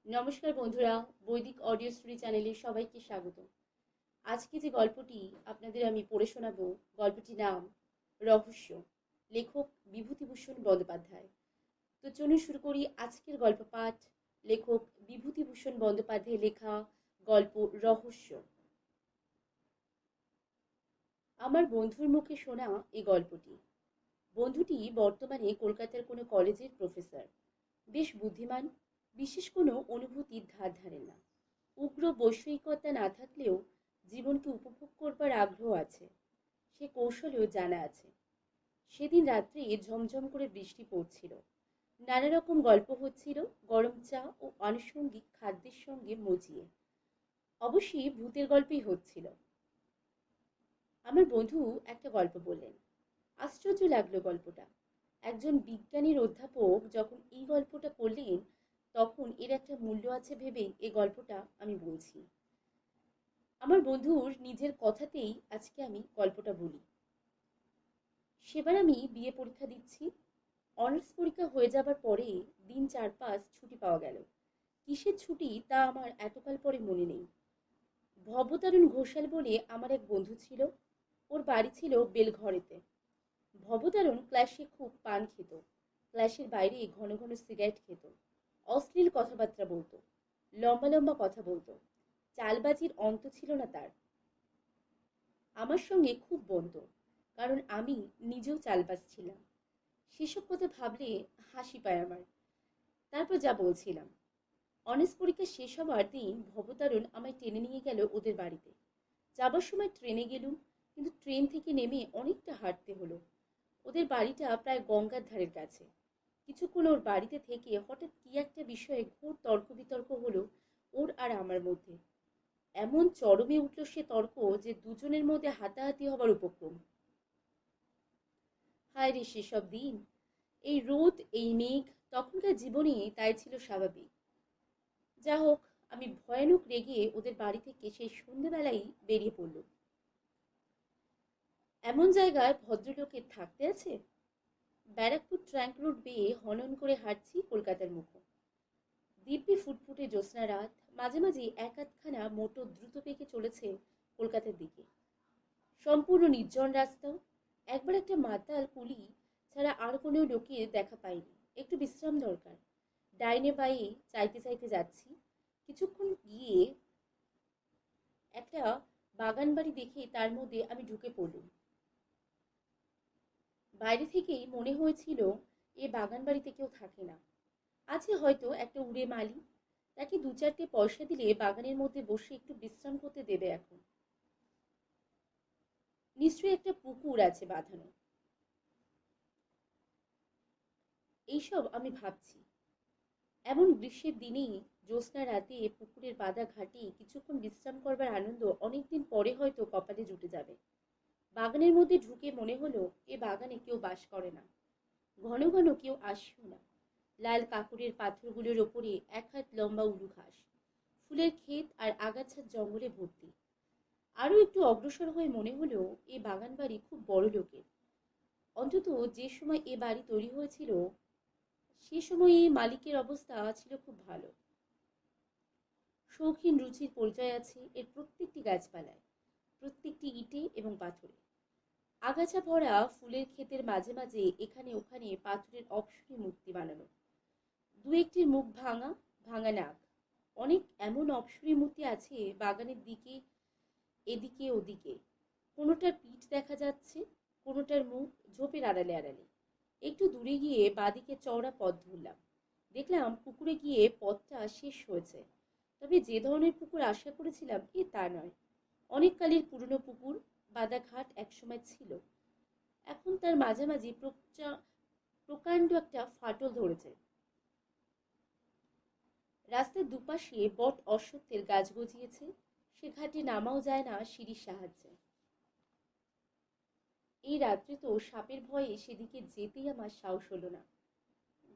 নমস্কার বন্ধুরা, বৈদিক অডিও স্টোরি চ্যানেলে সবাইকে স্বাগত। আজকে যে গল্পটি আপনাদের আমি পড়ে শোনাবো, গল্পটির নাম রহস্য। লেখক বিভূতিভূষণ বন্দ্যোপাধ্যায়। তো চলুন শুরু করি আজকের গল্প পাঠ। লেখক বিভূতিভূষণ বন্দ্যোপাধ্যায়ের লেখা গল্প রহস্য। আমার বন্ধুর মুখে শোনা এই গল্পটি। বন্ধুটি বর্তমানে কলকাতার কোনো কলেজের প্রফেসর। বেশ বুদ্ধিমান, বিশেষ কোনো অনুভূতির ধার ধারেন না। উগ্র বৈষয়িকতা না থাকলেও জীবনকে উপভোগ করবার আগ্রহ আছে, সে কৌশলেও জানা আছে। সেদিন রাত্রে ঝমঝম করে বৃষ্টি পড়ছিল। নানা রকম গল্প হচ্ছিল গরম চা ও আনুষঙ্গিক খাদ্যের সঙ্গে মজিয়ে। অবশ্যই ভূতের গল্পই হচ্ছিল। আমার বন্ধু একটা গল্প বললেন। আশ্চর্য লাগলো গল্পটা। একজন বিজ্ঞানীর অধ্যাপক যখন এই গল্পটা করলেন, তখন এর একটা মূল্য আছে ভেবেই এই গল্পটা আমি বলছি। আমার বন্ধুর নিজের কথাতেই আজকে আমি গল্পটা বলি। সেবার আমি বিএ পরীক্ষা দিচ্ছি। অনার্স পরীক্ষা হয়ে যাবার পরে দিন 4-5 ছুটি পাওয়া গেল। কিসের ছুটি তা আমার এতকাল পরে মনে নেই। ভবতারণ ঘোষাল বলে আমার এক বন্ধু ছিল। ওর বাড়ি ছিল বেলঘরেতে। ভবতারণ ক্লাসে খুব পান খেত। ক্লাসের বাইরে ঘন ঘন সিগারেট খেত। অশ্লীল কথাবার্তা বলতো। লম্বা লম্বা কথা বলতো। চালবাজির অন্ত ছিল না তার। আমার সঙ্গে খুব বন্ধু, কারণ আমি নিজেও চালবাজ ছিলাম। সেসব কথা ভাবলে হাসি পায় আমার। তারপর যা বলছিলাম, অনার্স পরীক্ষা শেষ হবার দিন ভবতারণ আমায় টেনে নিয়ে গেল ওদের বাড়িতে। যাবার সময় ট্রেনে গেলুম, কিন্তু ট্রেন থেকে নেমে অনেকটা হাঁটতে হলো। ওদের বাড়িটা প্রায় গঙ্গার ধারের কাছে। কিছুক্ষণ ওর বাড়িতে থেকে হঠাৎ কি একটা বিষয়ে ঘোর তর্ক বিতর্ক হলো ওর আর আমার মধ্যে। এমন চরমে উঠল সে তর্ক যে দুজনের মধ্যে হাতাহাতি হবার উপক্রম। হায় রে সেসব দিন! এই রোদ, এই মেঘ তখনকার জীবনে তাই ছিল স্বাভাবিক। যা হোক, আমি ভয়ানক রেগে ওদের বাড়ি থেকে সেই সন্ধ্যেবেলাই বেরিয়ে পড়ল। এমন জায়গায় ভদ্রলোকের থাকতে আছে? ব্যারাকপুর ট্র্যাঙ্ক রোড বেয়ে হনন করে হাঁটছি কলকাতার মুখো। দিব্যি ফুটফুটে জ্যোৎস্না রাত, মাঝে মাঝে এক আধখানা মোটর দ্রুত বেগে চলেছে কলকাতার দিকে। সম্পূর্ণ নির্জন রাস্তা। একবার একটা মাতাল কুলি ছাড়া আর কোনো লোকের দেখা পাইনি। একটু বিশ্রাম দরকার। ডাইনে বাঁয়ে চাইতে চাইতে যাচ্ছি। কিছুক্ষণ গিয়ে একটা বাগান বাড়ি দেখে তার মধ্যে আমি ঢুকে পড়লুম। বাইরে থেকেই মনে হয়েছিল এ বাগান বাড়িতে কেউ থাকে না। আছে হয়তো একটা উড়ে মালি, তাকে 2-4টে পয়সা দিলে বাগানের মধ্যে বসে একটু বিশ্রাম করতে দেবে এখন। নিশ্চয়ই একটা পুকুর আছে বাঁধানো। এইসব আমি ভাবছি। এমন গ্রীষ্মের দিনেই জ্যোৎস্না রাতে পুকুরের বাঁধা ঘাটে কিছুক্ষণ বিশ্রাম করবার আনন্দ অনেকদিন পরে হয়তো কপালে জুটে যাবে। বাগানের মধ্যে ঢুকে মনে হলো এ বাগানে কেউ বাস করে না। ঘন ঘন কেউ আসেও না। লাল কাঁকড়ের পাথরগুলোর ওপরে 1 হাত লম্বা উলু ঘাস, ফুলের ক্ষেত আর আগাছার জঙ্গলে ভর্তি। আরো একটু অগ্রসর হয়ে মনে হলো এ বাগান বাড়ি খুব বড় লোকের। অন্তত যে সময় এ বাড়ি তৈরি হয়েছিল সে সময়ে মালিকের অবস্থা ছিল খুব ভালো। শৌখিন রুচির পরিচয় আছে এর প্রত্যেকটি গাছপালায়, প্রত্যেকটি ইটে এবং পাথরে। আগাছা ভরা ফুলের ক্ষেতের মাঝে মাঝে এখানে ওখানে পাথরের অপসরী মূর্তি বানানো। দু একটির মুখ ভাঙা, ভাঙা নাক। অনেক এমন অপসরী মূর্তি আছে বাগানের দিকে, এদিকে ওদিকে। কোনোটার পিঠ দেখা যাচ্ছে, কোনোটার মুখ ঝোপের আড়ালে আড়ালে। একটু দূরে গিয়ে বাদিকে চওড়া পথ ধরলাম। দেখলাম পুকুরে গিয়ে পথটা শেষ হয়েছে। তবে যে ধরনের পুকুর আশা করেছিলাম এ তা নয়। অনেক কালের পুরনো পুকুর, বাদাঘাট একসময় ছিল। এখন তার মাঝামাঝি প্রকাণ্ড একটা ফাটল ধরেছে। রাস্তার দুপাশে বট অশ্বত্থের গাছ গজিয়েছে। সে ঘাটে নামাও যায় না সিঁড়ির সাহায্যে। এই রাত্রে তো সাপের ভয়ে সেদিকে যেতেই আমার সাহস হলো না।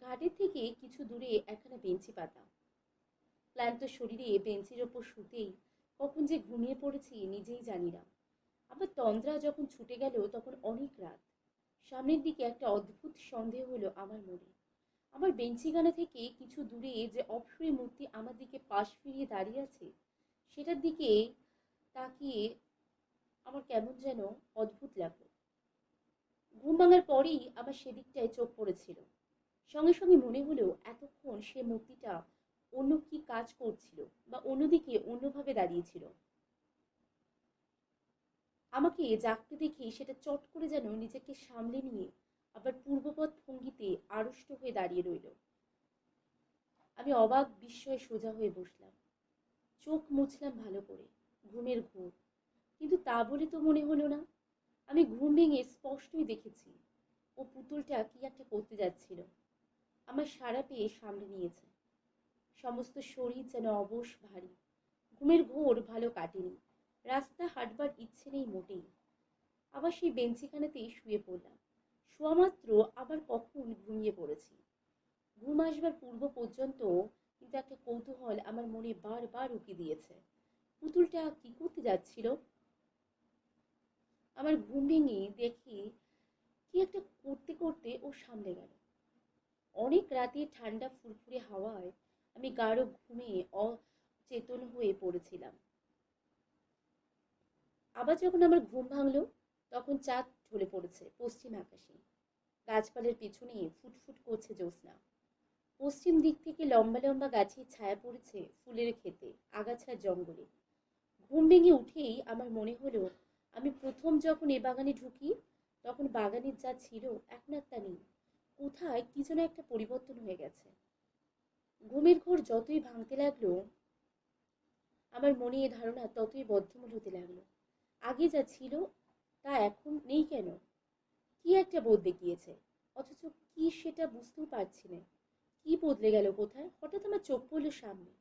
ঘাটের থেকে কিছু দূরে একখানা বেঞ্চি পাতা। ক্লান্ত শরীরে বেঞ্চের ওপর শুতেই কখন যে ঘুমিয়ে পড়েছি নিজেই জানি না। আবার তন্দ্রা যখন ছুটে গেল তখন অনেক রাত। সামনের দিকে একটা অদ্ভুত সন্দেহ হলো আমার মনে। আমার বেঞ্চিখানা থেকে কিছু দূরে যে অপসরী মূর্তি আমার দিকে পাশ ফিরিয়ে দাঁড়িয়ে আছে, সেটার দিকে তাকিয়ে আমার কেমন যেন অদ্ভুত লাগলো। ঘুম ভাঙার পরেই আমার সেদিকটায় চোখ পড়েছিল। সঙ্গে সঙ্গে মনে হলো এতক্ষণ সে মূর্তিটা অন্য কি কাজ করছিল, বা অন্যদিকে অন্যভাবে দাঁড়িয়েছিল। আমাকে জাগতে দেখে সেটা চট করে যেন নিজেকে সামলে নিয়ে আবার পূর্ববৎ ভঙ্গিতে আড়ষ্ট হয়ে দাঁড়িয়ে রইল। আমি অবাক বিস্ময়ে সোজা হয়ে বসলাম। চোখ মুছলাম ভালো করে। ঘুমের ঘোর, কিন্তু তা বলে তো মনে হলো না। আমি ঘুম ভেঙে স্পষ্টই দেখেছি ও পুতুলটা কি একটা করতে যাচ্ছিল। আমার সাড়া পেয়ে সামলে নিয়েছে। সমস্ত শরীর যেন অবশ ভারী। ঘুমের ঘোর ভালো কাটেনি। রাস্তা হাঁটবার ইচ্ছে নেই মোটেই। আবার সেই বেঞ্চিখানাতেই শুয়ে পড়লাম। শোয়া মাত্র আবার কখন ঘুমিয়ে পড়েছি। ঘুম আসবার পূর্ব পর্যন্ত কিন্তু একটা কৌতূহল আমার মনে বারবার উকি দিয়েছে। পুতুলটা কি করতে যাচ্ছিল? আমার ঘুম ভেঙে দেখি কি একটা করতে করতে ও সামলে গেল। অনেক রাতে ঠান্ডা ফুরফুরে হাওয়ায় আমি গাঢ় ঘুমে অচেতন হয়ে পড়েছিলাম। আবার যখন আমার ঘুম ভাঙলো, তখন চাঁদ ঢলে পড়েছে পশ্চিম আকাশে। গাছপালার পেছনে ফুটফুট করছে জ্যোৎস্না। পশ্চিম দিক থেকে লম্বা লম্বা গাছের ছায়া পড়েছে ফুলের ক্ষেতে, আগাছার জঙ্গলে। ঘুম ভেঙে উঠেই আমার মনে হলো আমি প্রথম যখন এ বাগানে ঢুকি, তখন বাগানের যা ছিল এখন আর তা নেই। কোথায় কি যেন একটা পরিবর্তন হয়ে গেছে। ঘুমের ঘোর যতই ভাঙতে লাগলো, আমার মনে এ ধারণা ততই বদ্ধমূল হতে লাগলো। আগে যা ছিল তা এখন নেই কেন? কি একটা বদলে গিয়েছে, অথচ কি সেটা বুঝতেও পারছি না। কি বদলে গেল কোথায়? হঠাৎ আমার চোখ পড়ল সামনে।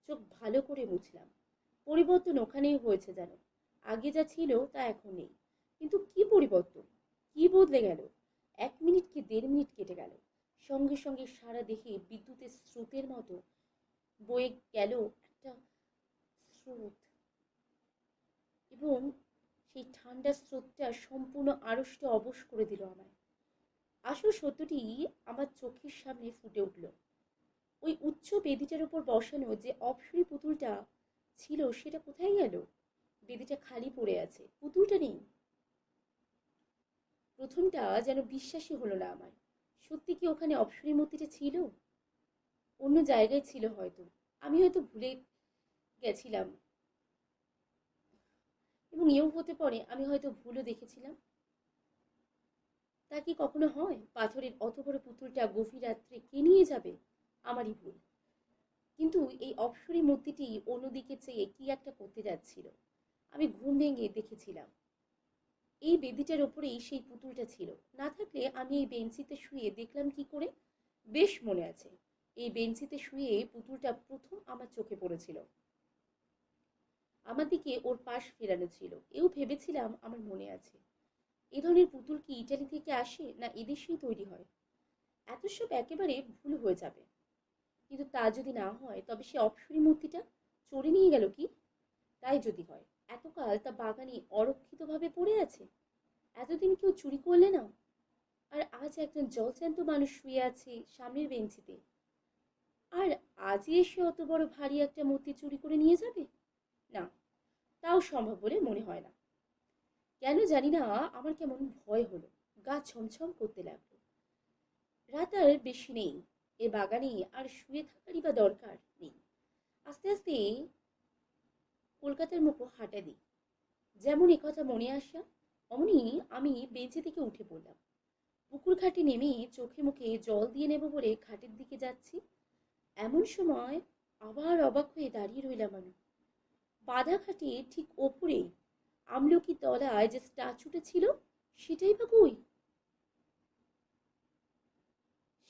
চোখ ভালো করে মুছলাম। পরিবর্তন ওখানেই হয়েছে যেন। আগে যা ছিল তা এখন নেই। কিন্তু কি পরিবর্তন? কি বদলে গেল? 1 মিনিট কি 1.5 মিনিট কেটে গেল। সঙ্গে সঙ্গে সারা দেহে বিদ্যুতের স্রোতের মতো বয়ে গেল একটা স্রোত, এবং সেই ঠান্ডা স্রোতটা সম্পূর্ণ আড়ষ্ট অবশ করে দিল আমায়। আসল সত্যটি আমার চোখের সামনে ফুটে উঠল। ওই উচ্চ বেদিটার উপর বসানো যে অপসরী পুতুলটা ছিল, সেটা কোথায় গেল? বেদিটা খালি পড়ে আছে, পুতুলটা নেই। প্রথমটা যেন বিশ্বাসই হলো না আমার। সত্যি কি ওখানে অপসরী মূর্তিটা ছিল? অন্য জায়গায় ছিল হয়তো। আমি হয়তো ভুলে গেছিলাম, এবং এও হতে পারে আমি হয়তো ভুলও দেখেছিলাম। তা কি কখনো হয়? পাথরের অত বড় পুতুলটা গভীর রাত্রে কে নিয়ে যাবে? আমারই ভুল। কিন্তু এই অপসরী মূর্তিটি অন্যদিকে চেয়ে কি একটা করতে যাচ্ছিল। আমি ঘুম ভেঙে দেখেছিলাম এই বেদিটার ওপরেই সেই পুতুলটা ছিল। না থাকলে আমি এই বেঞ্চিতে শুয়ে দেখলাম কি করে? বেশ মনে আছে, এই বেঞ্চিতে শুয়ে পুতুলটা প্রথম আমার চোখে পড়েছিল। আমার দিকে ওর পাশ ফেরানো ছিল। এও ভেবেছিলাম আমার মনে আছে। এ ধরনের পুতুল কি ইটালি থেকে আসে, না এদেশেই তৈরি হয়? এত সব একেবারে ভুল হয়ে যাবে। কিন্তু তা যদি না হয়, তবে সে অপসরী মূর্তিটা চোরে নিয়ে গেল কি? তাই যদি হয়, এতকাল তা বাগানে অরক্ষিতভাবে পড়ে আছে। এতদিন কেউ চুরি করলে না, আর আজ একজন জলজ্যান্ত মানুষ শুয়ে আছে সামনের বেঞ্চিতে, আর আজই এসে অত বড় ভারী একটা মূর্তি চুরি করে নিয়ে যাবে? না, তাও সম্ভব বলে মনে হয় না। কেন জানি না আমার কেমন ভয় হলো। গা ছমছম করতে লাগলো। রাত আর বেশি নেই। এ বাগানে আর শুয়ে থাকারই বা দরকার নেই। আস্তে আস্তে কলকাতার মুখো হাঁটা দিই। যেমন একথা মনে আসা, অমনি আমি বেঞ্চি থেকে উঠে পড়লাম। পুকুর ঘাটে নেমে চোখে মুখে জল দিয়ে নেব বলে ঘাটের দিকে যাচ্ছি, এমন সময় আবার অবাক হয়ে দাঁড়িয়ে রইলাম আমি। বাঁধা ঘাটে ঠিক ওপরেই আমলকি তলায় যে স্ট্যাচুটা ছিল, সেটাই বা কই?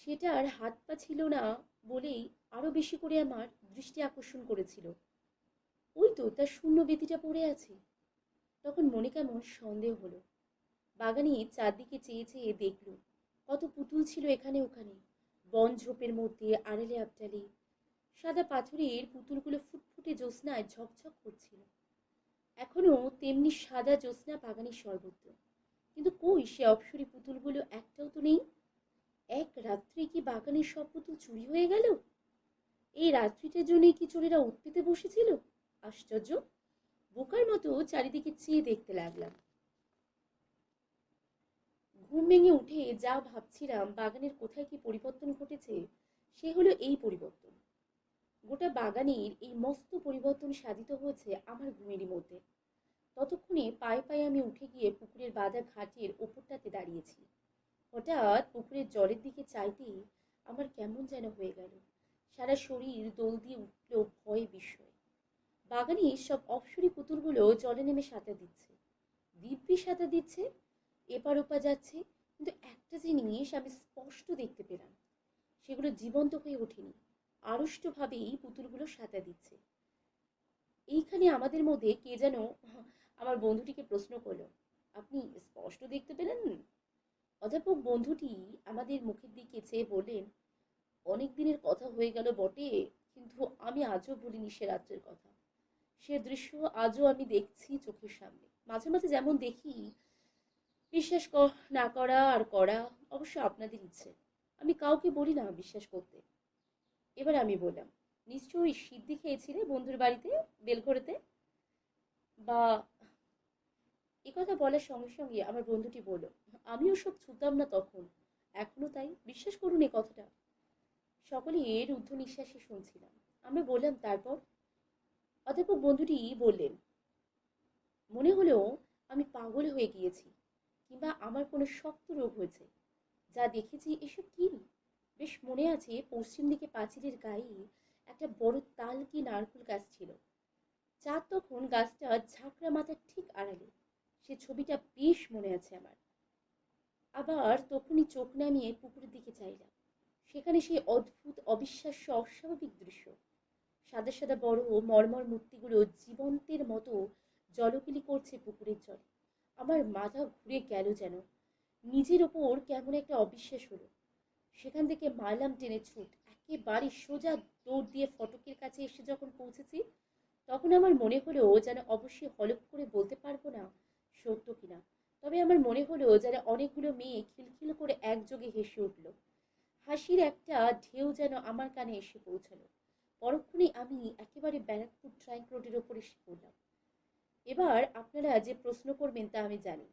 সেটার হাত পা ছিল না বলেই আরো বেশি করে আমার দৃষ্টি আকর্ষণ করেছিল। ওই তো তার শূন্য বেদিটা পড়ে আছে। তখন মনে কেমন সন্দেহ হলো। বাগানে চারদিকে চেয়ে চেয়ে দেখল কত পুতুল ছিল এখানে ওখানে, বন ঝোপের মধ্যে, আড়ালে আবডালে। সাদা পাথরের পুতুলগুলো ফুটফুটে জ্যোৎস্নায় ঝকঝক করছিল। এখনো তেমনি সাদা জ্যোৎস্না বাগানের সর্বত্র। কিন্তু কই সে অপসরী পুতুলগুলো? একটাও তো নেই। এক রাত্রে কি বাগানের সব পুতুল চুরি হয়ে গেল? এই রাত্রিটার জন্যই কি চোরেরা উৎ পেতে বসেছিল? আশ্চর্য! বোকার মতো চারিদিকে চেয়ে দেখতে লাগলাম। ঘুম ভেঙে উঠে যা ভাবছিলাম বাগানের কোথায় কি পরিবর্তন ঘটেছে, সে হলো এই পরিবর্তন। গোটা বাগানের এই মস্ত পরিবর্তন সাধিত হয়েছে আমার ঘুমেরই মধ্যে। ততক্ষণে পায়ে পায়ে আমি উঠে গিয়ে পুকুরের বাঁধা ঘাটের ওপরটাতে দাঁড়িয়েছি। হঠাৎ পুকুরের জলের দিকে চাইতেই আমার কেমন যেন হয়ে গেল। সারা শরীর দোল দিয়ে উঠল ভয়ে বিস্ময়ে। বাগানের সব অপসরী পুতুলগুলো জলে নেমে সাঁতার দিচ্ছে, দিব্যি সাঁতার দিচ্ছে, এপার ওপার যাচ্ছে। কিন্তু একটা জিনিস আমি স্পষ্ট দেখতে পেলাম, সেগুলো জীবন্ত হয়ে ওঠেনি, আড়ষ্টভাবেই পুতুলগুলো সাঁতার দিচ্ছে। এইখানে আমাদের মধ্যে কে যেন আমার বন্ধুটিকে প্রশ্ন করলো, আপনি স্পষ্ট দেখতে পেলেন? অধ্যাপক বন্ধুটি আমাদের মুখের দিকে চেয়ে বললেন, অনেক দিনের কথা হয়ে গেল বটে, কিন্তু আমি আজও ভুলিনি সে রাত্রের কথা। সে দৃশ্য আজও আমি দেখছি চোখের সামনে। মাঝে মাঝে যেমন দেখি, বিশ্বাস না করা আর করা অবশ্য আপনাদের ইচ্ছে। আমি কাউকে বলি না বিশ্বাস করতে। এবার আমি বললাম, নিশ্চয়ই সিদ্ধি খেয়েছিলে বন্ধুর বাড়িতে, বেলঘড়েতে? বা একথা বলার সঙ্গে সঙ্গে আমার বন্ধুটি বলল, আমিও সব ছুতাম না তখন, এখনো তাই, বিশ্বাস করুন এই কথাটা। সকলে এর ঊর্ধ্ব নিঃশ্বাসে শুনছিলাম। আমরা বললাম, তারপর? অধ্যাপক বন্ধুটি বললেন, মনে হলো আমি পাগল হয়ে গিয়েছি, কিংবা আমার কোনো শক্ত রোগ হয়েছে। যা দেখেছি এসব কি! বেশ মনে আছে, পশ্চিম দিকে পাঁচিলের গায়ে একটা বড় তাল কি নারকেল গাছ ছিল। চাঁদ তখন গাছটা ঝাঁকড়া মাথার ঠিক আড়ালে। সে ছবিটা বেশ মনে আছে আমার। আবার তখনই চোখ নামিয়ে পুকুরের দিকে চাইলাম। সেখানে সেই অদ্ভুত অবিশ্বাস্য অস্বাভাবিক দৃশ্য। সাদা সাদা বড় মর্মর মূর্তিগুলো জীবন্তের মতো জলকিলি করছে পুকুরের জলে। আমার মাথা ঘুরে গেল যেন। নিজের ওপর কেমন একটা অবিশ্বাস হলো। সেখান থেকে মারলাম টেনে ছুট, একেবারে সোজা দৌড় দিয়ে ফটকের কাছে এসে যখন পৌঁছেছি, তখন আমার মনে হলো যেন, অবশ্যই হলফ করে বলতে পারবো না সত্য কিনা, তবে আমার মনে হলো যেন অনেকগুলো মেয়ে খিলখিল করে একযোগে হেসে উঠল। হাসির একটা ঢেউ যেন আমার কানে এসে পৌঁছালো। পরক্ষণেই আমি একেবারে ব্যারাকপুর ট্রাঙ্ক রোডের ওপর এসে পড়লাম। এবার আপনারা যে প্রশ্ন করবেন তা আমি জানি,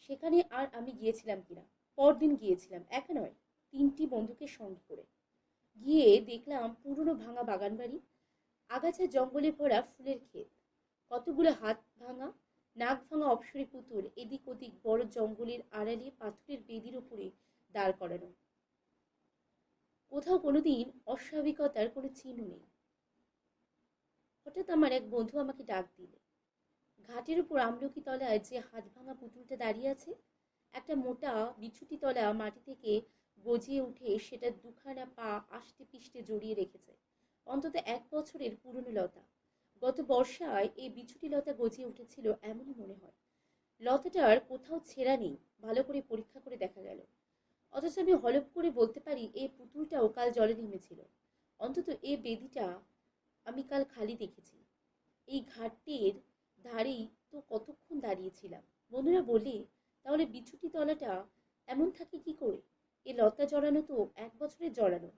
সেখানে আর আমি গিয়েছিলাম কিনা। পরদিন গিয়েছিলাম, একা নয়, 3টি বন্ধুকে সঙ্গে করে। গিয়ে দেখলাম পুরনো ভাঙা বাগান বাড়ি, আগাছা জঙ্গলে ভরা ফুলের ক্ষেত, কতগুলো হাত ভাঙা নাক ভাঙা অপসরী পুতুল এদিক ওদিক বড় জঙ্গলের আড়ালে পাথরের বেদির উপরে দাঁড় করানো। কোথাও কোনোদিন অস্বাভাবিকতার কোনো চিহ্ন নেই। হঠাৎ আমার এক বন্ধু আমাকে ডাক দিল। ঘাটের উপর আমলকি তলায় যে হাত ভাঙা পুতুলটা দাঁড়িয়ে আছে, একটা মোটা বিছুটি তলা মাটি থেকে গজিয়ে উঠে সেটা দুখানা পা আষ্টে পিষ্টে জড়িয়ে রেখেছে। অন্তত 1 বছরের পুরনো লতা। গত বর্ষায় এই বিছুটি লতা গজিয়ে উঠেছিল এমনই মনে হয়। লতাটার কোথাও ছেঁড়া নেই, ভালো করে পরীক্ষা করে দেখা গেল। অথচ আমি হলফ করে বলতে পারি এই পুতুলটাও কাল জলে নেমেছিল। অন্তত এই বেদিটা আমি কাল খালি দেখেছি। এই ঘাটের ধারেই তো কতক্ষণ দাঁড়িয়েছিলাম। বন্ধুরা বলে, তাহলে বিছুটি তলাটা এমন থাকে কি করে? এ লতা জড়ানো তো 1 বছরের জড়ানো,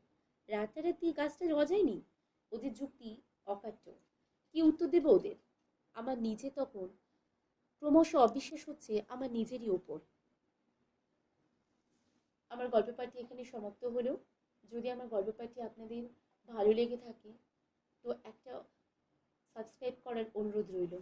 রাতারাতি গাছটা গজায়নি। ওদের যুক্তি অকাট্য। কি উত্তর দেব ওদের? আমার নিজে তখন ক্রমশ অবিশ্বাস হচ্ছে আমার নিজেরই ওপর। আমার গল্প পাঠটি এখানে সমাপ্ত হলো। যদি আমার গল্প পাঠটি আপনাদের ভালো লেগে থাকে, তো একটা সাবস্ক্রাইব করার অনুরোধ রইল।